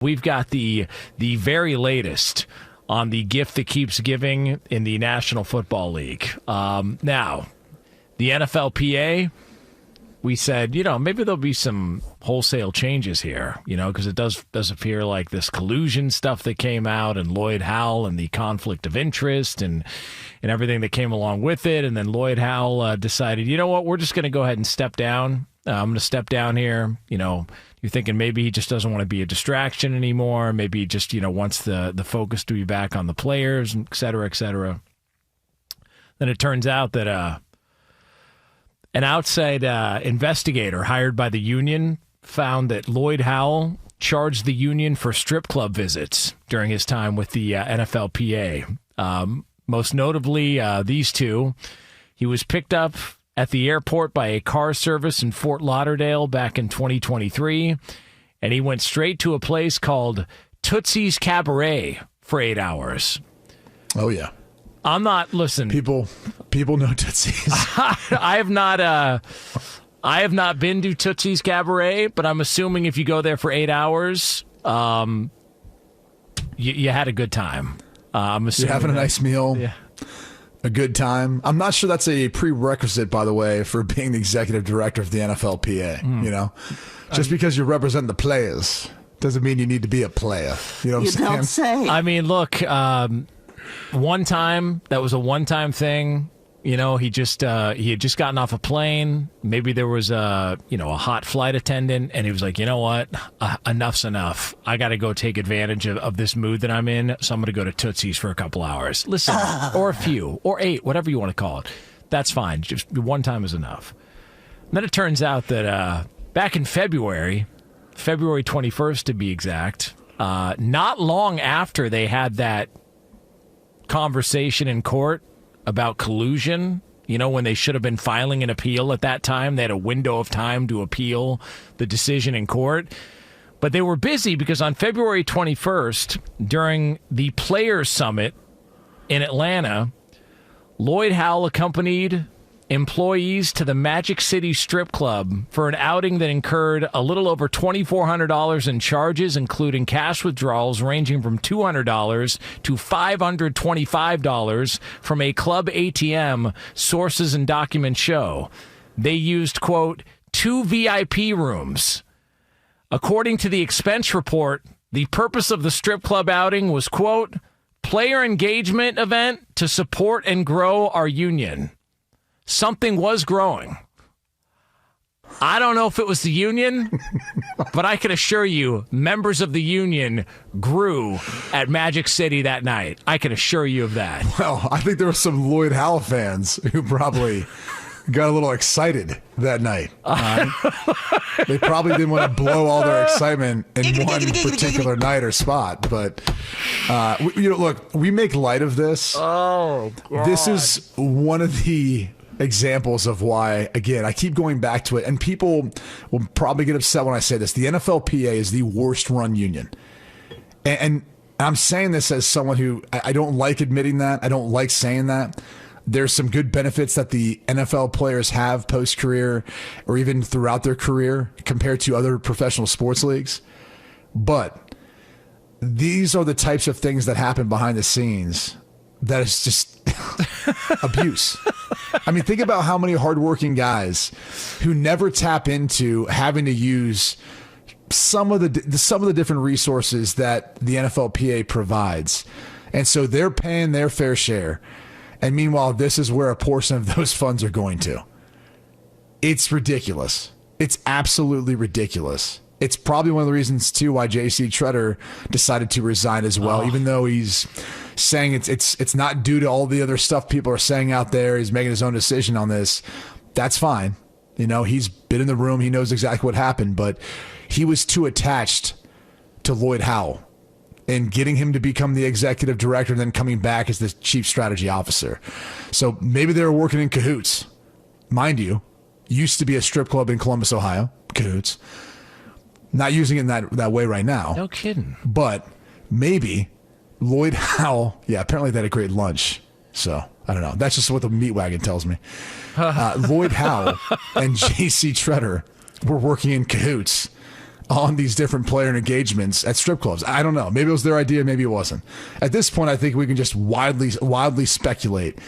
We've got the very latest on the gift that keeps giving in the National Football League. Now, the NFLPA, we said, maybe there'll be some wholesale changes here, because it does appear like this collusion stuff that came out and Lloyd Howell and the conflict of interest and everything that came along with it. And then Lloyd Howell decided, you know what, we're just going to go ahead and step down. I'm going to step down here. You're thinking maybe he just doesn't want to be a distraction anymore. Maybe he just, wants the focus to be back on the players, et cetera, et cetera. Then it turns out that an outside investigator hired by the union found that Lloyd Howell charged the union for strip club visits during his time with the NFLPA. Most notably, these two. He was picked up at the airport by a car service in Fort Lauderdale back in 2023, and he went straight to a place called Tootsie's Cabaret for 8 hours. Oh, yeah. I'm not, listen. People know Tootsie's. I have not been to Tootsie's Cabaret, but I'm assuming if you go there for 8 hours, you had a good time. I'm assuming you're having a nice meal. Yeah. A good time. I'm not sure that's a prerequisite, by the way, for being the executive director of the NFLPA. Just because you represent the players doesn't mean you need to be a player. You know what I'm saying? I mean, look, one time, that was a one-time thing. He had just gotten off a plane. Maybe there was a hot flight attendant, and he was like, you know what? Enough's enough. I got to go take advantage of this mood that I'm in, so I'm going to go to Tootsie's for a couple hours. Listen, or a few, or 8, whatever you want to call it. That's fine. Just one time is enough. And then it turns out that back in February 21st to be exact, not long after they had that conversation in court about collusion, when they should have been filing an appeal at that time. They had a window of time to appeal the decision in court. But they were busy because on February 21st, during the Players Summit in Atlanta, Lloyd Howell accompanied employees to the Magic City Strip Club for an outing that incurred a little over $2,400 in charges, including cash withdrawals ranging from $200 to $525 from a club ATM, sources and documents show. They used, quote, 2 VIP rooms. According to the expense report, the purpose of the strip club outing was, quote, player engagement event to support and grow our union. Something was growing. I don't know if it was the union, but I can assure you members of the union grew at Magic City that night. I can assure you of that. Well, I think there were some Lloyd Howell fans who probably got a little excited that night. They probably didn't want to blow all their excitement in one particular night or spot. But, look, we make light of this. Oh, God. This is one of the examples of why, again, I keep going back to it, and people will probably get upset when I say this. The NFLPA is the worst run union. And I'm saying this as someone who, I don't like admitting that. I don't like saying that. There's some good benefits that the NFL players have post-career or even throughout their career compared to other professional sports leagues. But these are the types of things that happen behind the scenes that is just abuse. I mean, think about how many hardworking guys who never tap into having to use some of the different resources that the NFLPA provides. And so they're paying their fair share. And meanwhile, this is where a portion of those funds are going to. It's ridiculous. It's absolutely ridiculous. It's probably one of the reasons, too, why J.C. Tretter decided to resign as well, even though he's saying it's not due to all the other stuff people are saying out there. He's making his own decision on this. That's fine. He's been in the room. He knows exactly what happened, but he was too attached to Lloyd Howell and getting him to become the executive director and then coming back as the chief strategy officer. So maybe they were working in cahoots. Mind you, used to be a strip club in Columbus, Ohio. Cahoots. Not using it in that way right now. No kidding. But maybe Lloyd Howell, apparently they had a great lunch. So, I don't know. That's just what the meat wagon tells me. Lloyd Howell and J.C. Tretter were working in cahoots on these different player engagements at strip clubs. I don't know. Maybe it was their idea. Maybe it wasn't. At this point, I think we can just wildly speculate.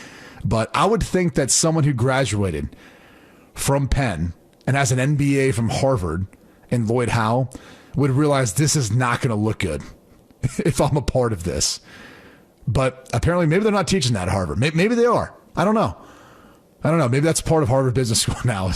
But I would think that someone who graduated from Penn and has an MBA from Harvard and Lloyd Howell would realize this is not going to look good if I'm a part of this. But apparently maybe they're not teaching that at Harvard. Maybe they are. I don't know. Maybe that's part of Harvard Business School now.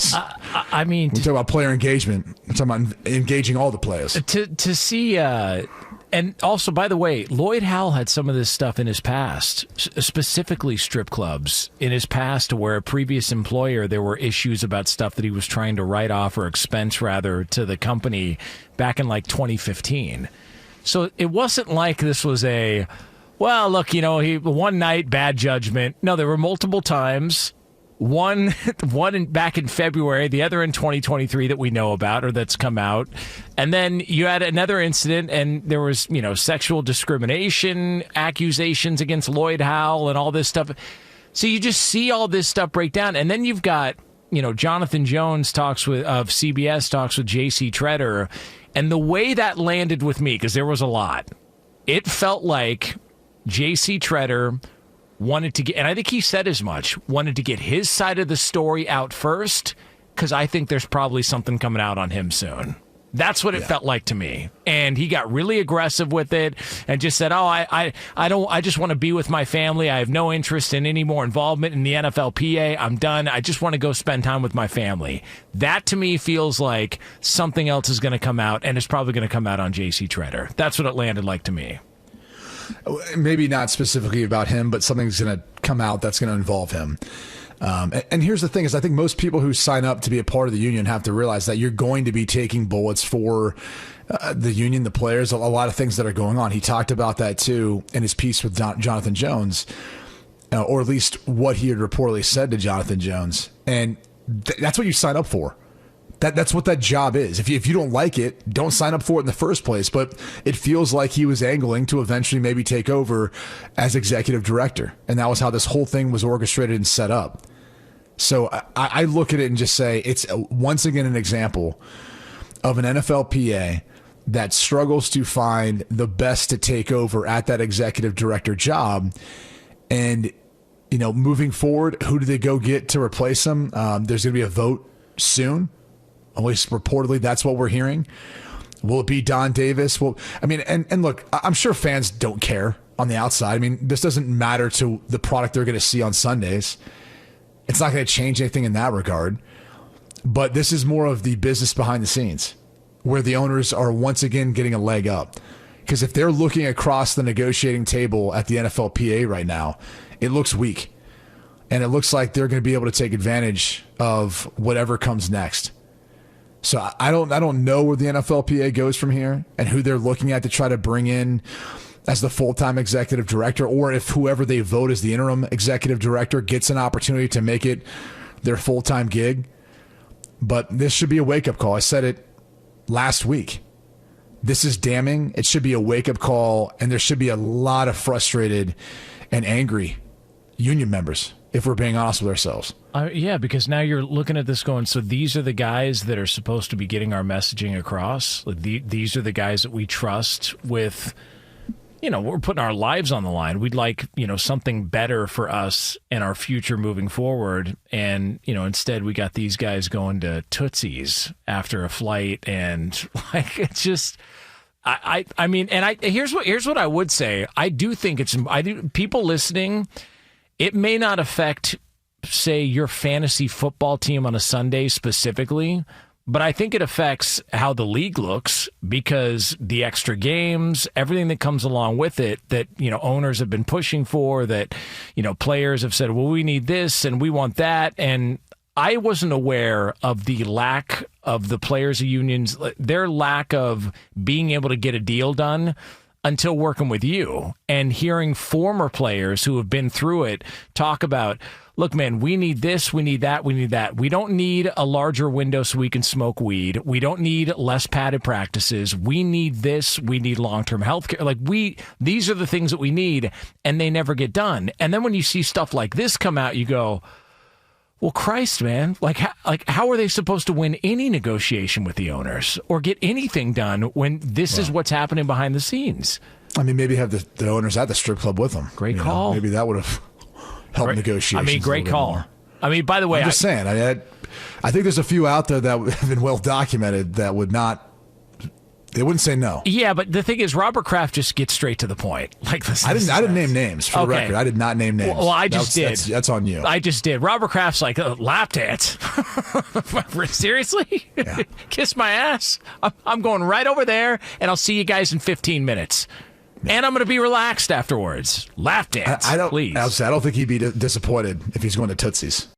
I mean, we talk about player engagement. We're talking about engaging all the players. To see, and also, by the way, Lloyd Howell had some of this stuff in his past, specifically strip clubs in his past, where a previous employer, there were issues about stuff that he was trying to write off or expense, rather, to the company back in like 2015. So it wasn't like this was well, look, he one night, bad judgment. No, there were multiple times. One back in February, the other in 2023 that we know about or that's come out. And then you had another incident and there was, sexual discrimination accusations against Lloyd Howell and all this stuff. So you just see all this stuff break down. And then you've got, Jonathan Jones of CBS talks with JC Tretter. And the way that landed with me, because there was a lot, it felt like JC Tretter wanted to get, and I think he said as much, wanted to get his side of the story out first, because I think there's probably something coming out on him soon. That's what it felt like to me. And he got really aggressive with it and just said, I just want to be with my family. I have no interest in any more involvement in the NFLPA. I'm done. I just want to go spend time with my family. That to me feels like something else is going to come out, and it's probably going to come out on JC Tretter. That's what it landed like to me. Maybe not specifically about him, but something's going to come out that's going to involve him. And here's the thing is I think most people who sign up to be a part of the union have to realize that you're going to be taking bullets for the union, the players, a lot of things that are going on. He talked about that too in his piece with Jonathan Jones, or at least what he had reportedly said to Jonathan Jones. And that's what you sign up for. That's what that job is. If you don't like it, don't sign up for it in the first place. But it feels like he was angling to eventually maybe take over as executive director. And that was how this whole thing was orchestrated and set up. So I look at it and just say it's once again an example of an NFLPA that struggles to find the best to take over at that executive director job. And, moving forward, who do they go get to replace him? There's going to be a vote soon. At least reportedly, that's what we're hearing. Will it be Don Davis? Well, and look, I'm sure fans don't care on the outside. This doesn't matter to the product they're going to see on Sundays. It's not going to change anything in that regard. But this is more of the business behind the scenes, where the owners are once again getting a leg up. Because if they're looking across the negotiating table at the NFLPA right now, it looks weak. And it looks like they're going to be able to take advantage of whatever comes next. So I don't know where the NFLPA goes from here and who they're looking at to try to bring in as the full-time executive director, or if whoever they vote as the interim executive director gets an opportunity to make it their full-time gig. But this should be a wake-up call. I said it last week. This is damning. It should be a wake-up call, and there should be a lot of frustrated and angry union members, if we're being honest with ourselves. Yeah, because now you're looking at this going, so these are the guys that are supposed to be getting our messaging across. These are the guys that we trust with, we're putting our lives on the line. We'd like, something better for us and our future moving forward. And, instead we got these guys going to Tootsie's after a flight. And it's just, here's what I would say. I do think people listening, it may not affect, say, your fantasy football team on a Sunday specifically, but I think it affects how the league looks, because the extra games, everything that comes along with it that, owners have been pushing for, that, players have said, well, we need this and we want that. And I wasn't aware of the lack of the players' unions, their lack of being able to get a deal done, until working with you and hearing former players who have been through it talk about, look, man, we need this, we need that, we need that. We don't need a larger window so we can smoke weed. We don't need less padded practices. We need this. We need long-term health care. These are the things that we need, and they never get done. And then when you see stuff like this come out, you go, Well, Christ, man! How are they supposed to win any negotiation with the owners or get anything done when this is what's happening behind the scenes? I mean, maybe have the owners at the strip club with them. Great call. Maybe that would have helped negotiations. I mean, great call. More. I mean, by the way, I'm just saying. I think there's a few out there that have been well documented that would not. They wouldn't say no. Yeah, but the thing is, Robert Kraft just gets straight to the point. I didn't name names for the record. I did not name names. Well, I just did. That's on you. I just did. Robert Kraft's like lap dance. Seriously? Yeah. Kiss my ass. I'm going right over there, and I'll see you guys in 15 minutes. Yeah. And I'm going to be relaxed afterwards. Lap dance. Please. I don't think he'd be disappointed if he's going to Tootsie's.